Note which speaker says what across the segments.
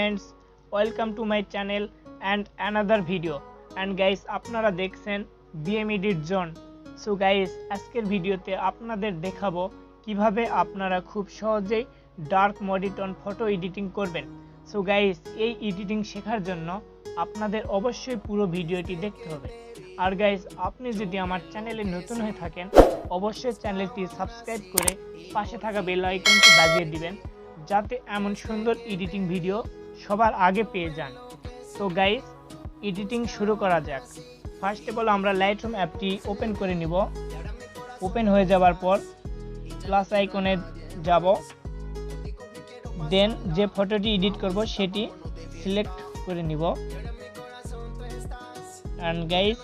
Speaker 1: friends, welcome to my channel and another video. And guys, আপনারা দেখছেন EditZ। So guys, আজকের ভিডিওতে আপনাদের দেখাবো কিভাবে আপনারা খুব সহজেই ডার্ক মডি টোন ফটো এডিটিং করবেন। So guys, এই এডিটিং শেখার জন্য আপনাদের অবশ্যই পুরো ভিডিওটি দেখতে হবে। আর গাইস, আপনি যদি আমার চ্যানেলে নতুন হয়ে থাকেন অবশ্যই চ্যানেলটি সাবস্ক্রাইব করে পাশে থাকা বেল আইকনটি বাজিয়ে দিবেন যাতে এমন সুন্দর এডিটিং ভিডিও সবার আগে পেয়ে যান। তো গাইস, এডিটিং শুরু করা যাক। ফার্স্ট অফ অল আমরা লাইটরুম অ্যাপটি ওপেন করে নিব। ওপেন হয়ে যাওয়ার পর প্লাস আইকনে যাব, দেন যে ফটোটি এডিট করব সেটি সিলেক্ট করে নিব। অ্যান্ড গাইস,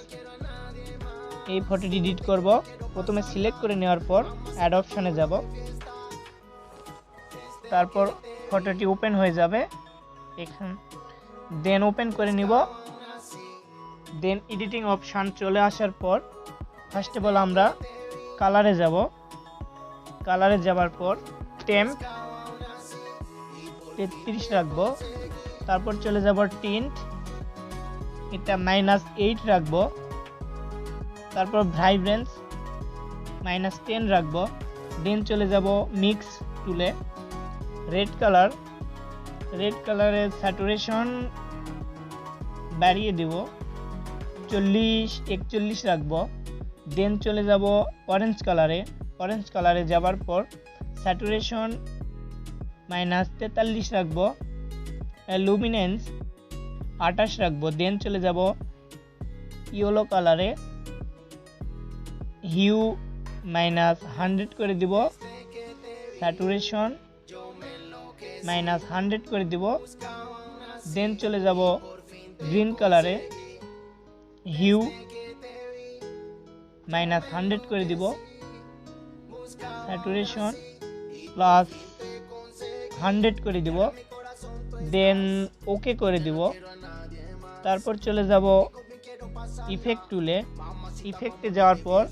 Speaker 1: এই ফটোটি এডিট করব। প্রথমে সিলেক্ট করে নেওয়ার পর অ্যাড অপশনে যাব, তারপর ফটোটি ওপেন হয়ে যাবে এখান, দেন ওপেন করে নিব। দেন এডিটিং অপশান চলে আসার পর ফার্স্ট অফ অল আমরা কালারে যাব। কালারে যাওয়ার পর টেম্প 33 রাখবো। তারপর চলে যাব টিন্ট, এটা -8 রাখবো। তারপর ভাইব্রেন্স -10 রাখবো। দেন চলে যাব মিক্স টুলে, রেড কালারের স্যাচুরেশন বাড়িয়ে দেব, 40-41 রাখবো। দেন চলে যাব অরেঞ্জ কালারে যাওয়ার পর স্যাচুরেশন -43 রাখবো, লুমিনেন্স 28 রাখবো। দেন চলে যাব ইয়েলো কালারে, হিউ -100 করে দিব, স্যাচুরেশন -100 করে দিব। দেন চলে যাব গ্রিন কালারে, হিউ -100 করে দিব, স্যাচুরেশন +100 করে দিব। দেন ওকে করে দিব। তারপর চলে যাব ইফেক্ট টুলে, ইফেক্টে যাওয়ার পর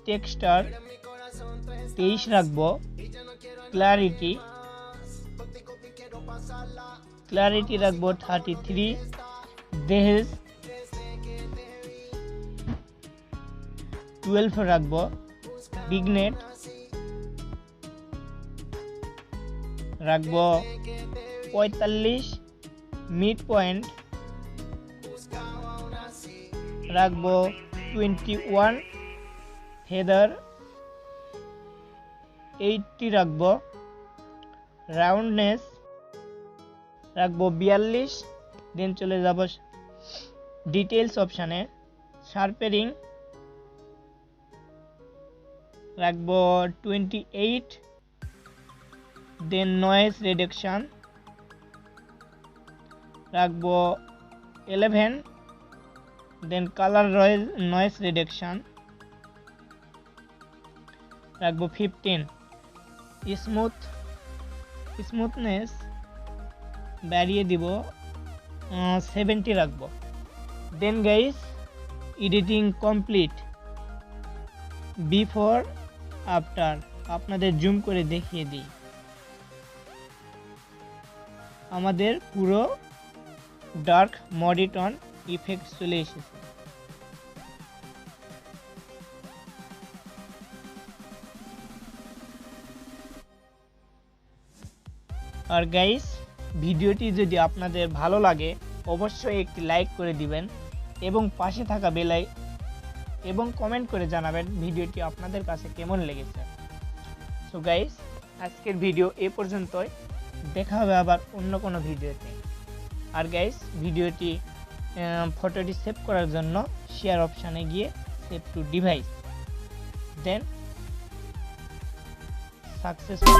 Speaker 1: টেক্সচার 23 রাখবো, ক্লারিটি রাখবো 33, দেহেজ 12 রাখবো, বিগনেট রাখবো 45, মিড পয়েন্ট রাখবো 21, ফেদার 80 রাখবো, রাউন্ডনেস রাখবো 42। দেন চলে যাব ডিটেলস অপশানে, শার্পেনিং রাখবো 28। দেন নয়েজ রিডাকশন রাখবো 11। দেন কালার নয়েজ রিডাকশন রাখবো 15। স্মুথনেস বাড়িয়ে দিব 70 রাখবো। Then guys, editing complete. Before after আপনাদের জুম করে দেখিয়ে দিই, আমাদের পুরো ডার্ক মডি টোন ইফেক্ট চলে এসেছে। আর গাইস, ভিডিওটি যদি আপনাদের ভালো লাগে অবশ্যই একটি লাইক করে দিবেন এবং পাশে থাকা বেল এবং কমেন্ট করে জানাবেন ভিডিওটি আপনাদের কাছে কেমন লেগেছে। সো গাইস, আজকের ভিডিও এ পর্যন্তই, দেখা হবে আবার অন্য কোনো ভিডিওতে। আর গাইস, ভিডিওটি ফটোটি সেভ করার জন্য শেয়ার অপশানে গিয়ে save to device, then successful.